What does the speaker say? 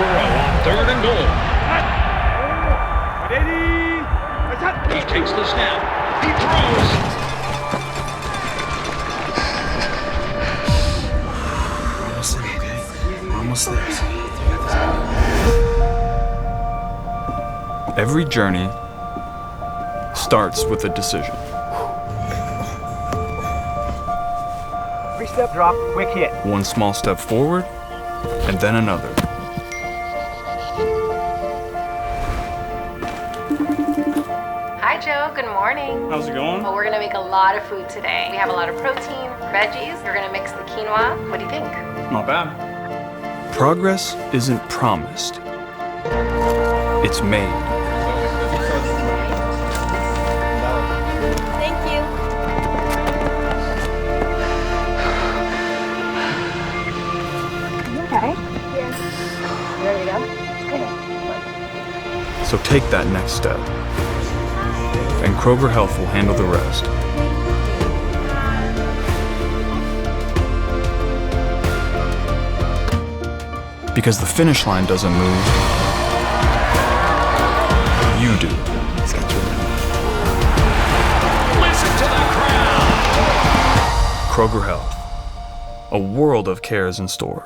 Burrow on 3rd and goal. He takes the snap. He throws. Almost in, okay? Almost there. Every journey starts with a decision. 3-step drop, quick hit. One small step forward, and then another. Hi, Joe. Good morning. How's it going? Well, we're going to make a lot of food today. We have a lot of protein, veggies. You're going to mix the quinoa. What do you think? Not bad. Progress isn't promised. It's made. Thank you. Okay. Yeah. You ready to go? Okay. So take that next step, and Kroger Health will handle the rest. Because the finish line doesn't move, you do. Listen to the crowd. Kroger Health, a world of care is in store.